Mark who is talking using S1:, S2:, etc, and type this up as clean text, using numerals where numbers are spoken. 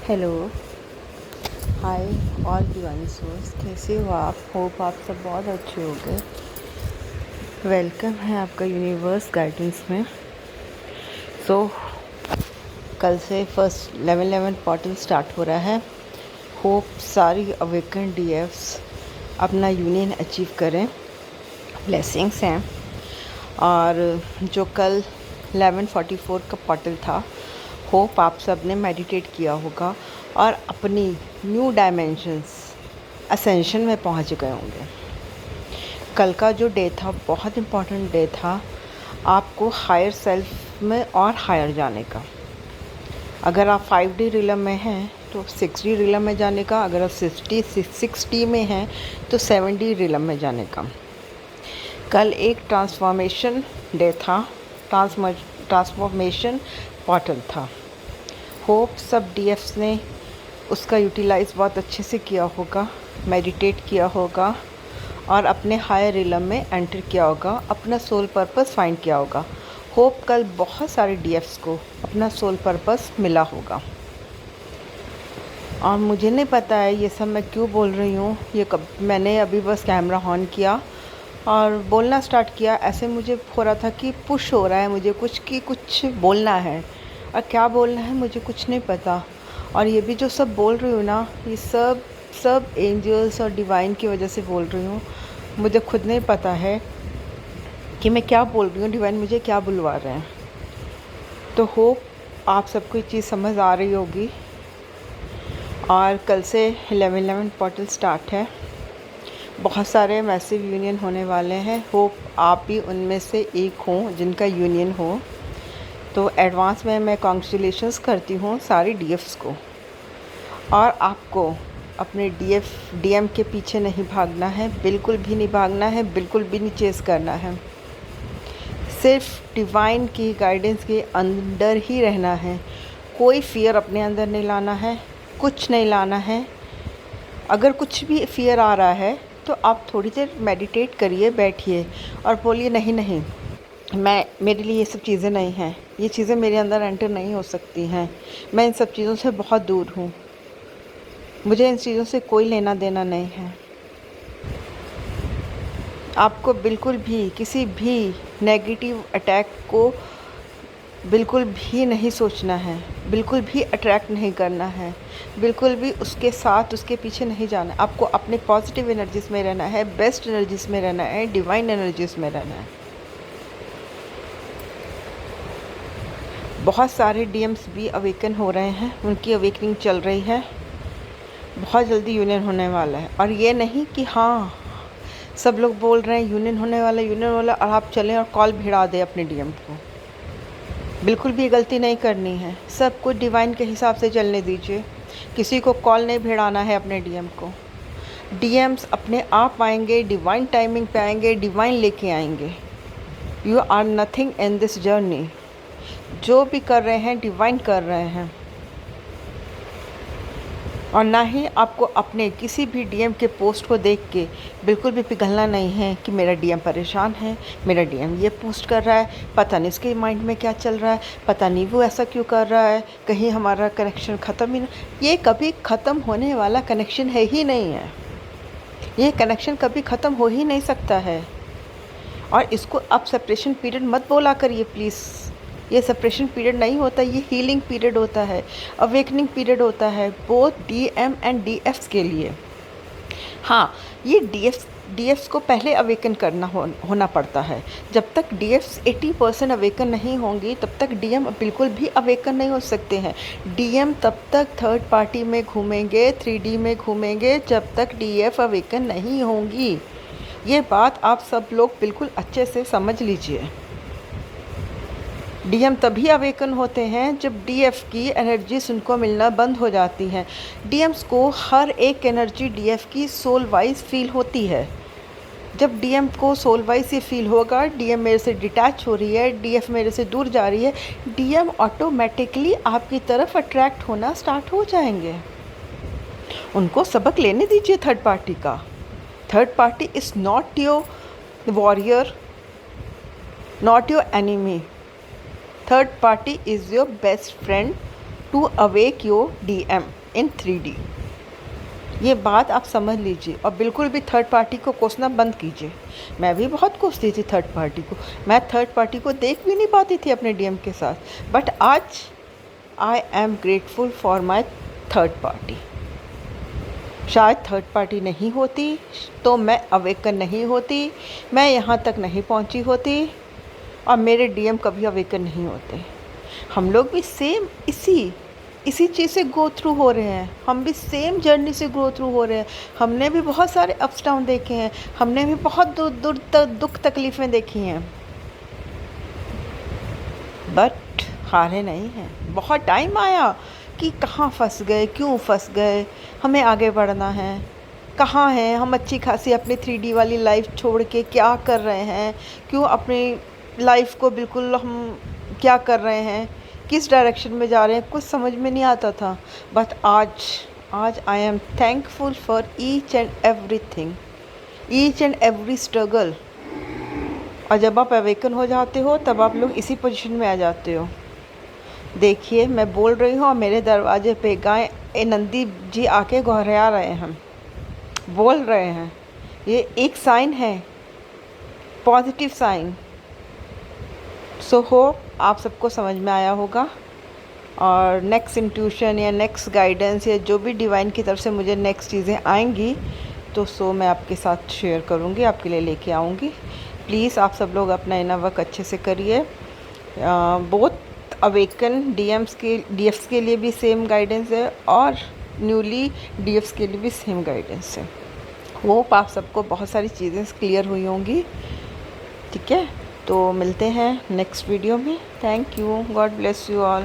S1: Hello, hi all divine source, कैसे हो आप? होप आप सब बहुत अच्छे हो गए। वेलकम है आपका यूनिवर्स गाइडेंस में। कल से फर्स्ट 11-11 पोर्टल स्टार्ट हो रहा है। होप सारी अवेकन डीएफ्स अपना यूनियन अचीव करें। ब्लेसिंग्स हैं। और जो कल 11:44 का पोर्टल था, होप आप सब ने मेडिटेट किया होगा और अपनी न्यू डायमेंशंस असेंशन में पहुंच गए होंगे। कल का जो डे था बहुत इम्पॉर्टेंट डे था आपको हायर सेल्फ में और हायर जाने का। अगर आप 5D रिलम में हैं तो 6D रिलम में जाने का, अगर आप 6D में हैं तो 7D रिलम में जाने का। कल एक ट्रांसफॉर्मेशन डे था, ट्रांसफॉर्मेशन पोर्टल था। होप सब डीएफ्स ने उसका यूटिलाइज़ बहुत अच्छे से किया होगा, मेडिटेट किया होगा और अपने हायर रिलम में एंटर किया होगा, अपना सोल पर्पस फाइंड किया होगा। होप कल बहुत सारे डीएफ्स को अपना सोल पर्पस मिला होगा। और मुझे नहीं पता है ये सब मैं क्यों बोल रही हूँ। मैंने अभी बस कैमरा ऑन किया और बोलना स्टार्ट किया। ऐसे मुझे हो रहा था कि पुश हो रहा है मुझे कुछ बोलना है, और क्या बोलना है मुझे कुछ नहीं पता। और ये भी जो सब बोल रही हूँ ना, ये सब एंजल्स और डिवाइन की वजह से बोल रही हूँ। मुझे खुद नहीं पता है कि मैं क्या बोल रही हूँ, डिवाइन मुझे क्या बुलवा रहे हैं। तो होप आप सबको ये चीज़ समझ आ रही होगी। और कल से 11-11 पोर्टल स्टार्ट है। बहुत सारे मैसिव यूनियन होने वाले हैं। होप आप भी उनमें से एक हों जिनका यूनियन हो। तो एडवांस में मैं कॉन्ग्रेचुलेशंस करती हूँ सारी डीएफ्स को। और आपको अपने डीएम के पीछे नहीं भागना है, बिल्कुल भी नहीं भागना है, बिल्कुल भी नहीं चेस करना है। सिर्फ डिवाइन की गाइडेंस के अंदर ही रहना है। कोई फियर अपने अंदर नहीं लाना है, कुछ नहीं लाना है। अगर कुछ भी फियर आ रहा है तो आप थोड़ी देर मेडिटेट करिए, बैठिए और बोलिए नहीं नहीं, मेरे लिए ये सब चीज़ें नहीं हैं, ये चीज़ें मेरे अंदर एंटर नहीं हो सकती हैं। मैं इन सब चीज़ों से बहुत दूर हूँ, मुझे इन चीज़ों से कोई लेना देना नहीं है। आपको बिल्कुल भी किसी भी नेगेटिव अटैक को बिल्कुल भी नहीं सोचना है, बिल्कुल भी अट्रैक्ट नहीं करना है, बिल्कुल भी उसके साथ उसके पीछे नहीं जाना। आपको अपने पॉजिटिव एनर्जीज़ में रहना है, बेस्ट एनर्जीज़ में रहना है, डिवाइन एनर्जीज़ में रहना है। बहुत सारे डीएम्स भी अवेकन हो रहे हैं, उनकी अवेकनिंग चल रही है। बहुत जल्दी यूनियन होने वाला है। और ये नहीं कि हाँ सब लोग बोल रहे हैं यूनियन होने वाला और आप चलें और कॉल भिड़ा दें अपने डीएम को। बिल्कुल भी गलती नहीं करनी है। सब कुछ डिवाइन के हिसाब से चलने दीजिए। किसी को कॉल नहीं भिड़ाना है अपने डीएम को। डीएम्स अपने आप आएंगे, डिवाइन टाइमिंग पे आएंगे, डिवाइन लेके आएंगे। You are nothing in this journey. जो भी कर रहे हैं डिवाइन कर रहे हैं। और ना ही आपको अपने किसी भी डीएम के पोस्ट को देख के बिल्कुल भी पिघलना नहीं है कि मेरा डीएम परेशान है, मेरा डीएम ये पोस्ट कर रहा है, पता नहीं इसके माइंड में क्या चल रहा है, पता नहीं वो ऐसा क्यों कर रहा है, कहीं हमारा कनेक्शन ख़त्म ही ना। ये कभी ख़त्म होने वाला कनेक्शन है ही नहीं है। ये कनेक्शन कभी ख़त्म हो ही नहीं सकता है। और इसको अब सेपरेशन पीरियड मत बोला करिए प्लीज़। ये सेपरेशन पीरियड नहीं होता, ये हीलिंग पीरियड होता है, अवेकनिंग पीरियड होता है, बोथ डीएम एंड डीएफ्स के लिए। हाँ, ये डीएफ्स को पहले अवेकन करना होना पड़ता है। जब तक डीएफ्स 80% अवेकन नहीं होंगी तब तक डीएम बिल्कुल भी अवेकन नहीं हो सकते हैं। डीएम तब तक थर्ड पार्टी में घूमेंगे, 3D में घूमेंगे जब तक डीएफ अवेकन नहीं होंगी। ये बात आप सब लोग बिल्कुल अच्छे से समझ लीजिए। डीएम तभी अवेकन होते हैं जब डीएफ की एनर्जीज उनको मिलना बंद हो जाती हैं। डीएम्स को हर एक एनर्जी डीएफ की सोल वाइज फील होती है। जब डीएम को सोल वाइज ये फील होगा डीएम मेरे से डिटैच हो रही है, डीएफ मेरे से दूर जा रही है, डीएम ऑटोमेटिकली आपकी तरफ अट्रैक्ट होना स्टार्ट हो जाएंगे। उनको सबक लेने दीजिए थर्ड पार्टी का। Third party is not your warrior, not your enemy. Third party is your best friend to awake your DM in 3D। ये बात आप समझ लीजिए और बिल्कुल भी थर्ड पार्टी को कोसना बंद कीजिए। मैं भी बहुत कोसती थी थर्ड पार्टी को, मैं थर्ड पार्टी को देख भी नहीं पाती थी अपने डीएम के साथ, बट आज I am grateful for my third party. शायद थर्ड पार्टी नहीं होती तो मैं अवेकन नहीं होती, मैं यहाँ तक नहीं पहुँची होती और मेरे डीएम कभी अवेकन नहीं होते। हम लोग भी सेम इसी चीज़ से गो थ्रू हो रहे हैं, हम भी सेम जर्नी से गो थ्रू हो रहे हैं। हमने भी बहुत सारे अप्स डाउन देखे हैं, हमने भी बहुत दूर दूर तक दुख तकलीफ़ें देखी हैं, बट हारे नहीं हैं। बहुत टाइम आया कि कहाँ फंस गए, क्यों फंस गए, हमें आगे बढ़ना है, कहाँ हैं हम, अच्छी खासी अपनी 3D वाली लाइफ छोड़ के क्या कर रहे हैं, क्यों अपनी लाइफ को बिल्कुल हम क्या कर रहे हैं, किस डायरेक्शन में जा रहे हैं, कुछ समझ में नहीं आता था। बट आज I am thankful for each and everything, each and every struggle. और जब आप अवेकन हो जाते हो तब आप लोग इसी पोजीशन में आ जाते हो। देखिए मैं बोल रही हूँ और मेरे दरवाजे पे गाय नंदी जी आके गोहरा रहे हैं, बोल रहे हैं। ये एक साइन है, पॉजिटिव साइन। सो होप आप सबको समझ में आया होगा और नेक्स्ट इंट्यूशन या नेक्स्ट गाइडेंस या जो भी डिवाइन की तरफ से मुझे नेक्स्ट चीज़ें आएंगी तो सो मैं आपके साथ शेयर करूँगी, आपके लिए लेके आऊँगी। प्लीज़ आप सब लोग अपना इनर वर्क अच्छे से करिए। बहुत अवेकन डीएफ्स के लिए भी सेम गाइडेंस है और न्यूली डीएफ्स के लिए भी सेम गाइडेंस है। होप आप सबको बहुत सारी चीज़ें क्लियर हुई होंगी। ठीक है, तो मिलते हैं नेक्स्ट वीडियो में। Thank you, God bless you all.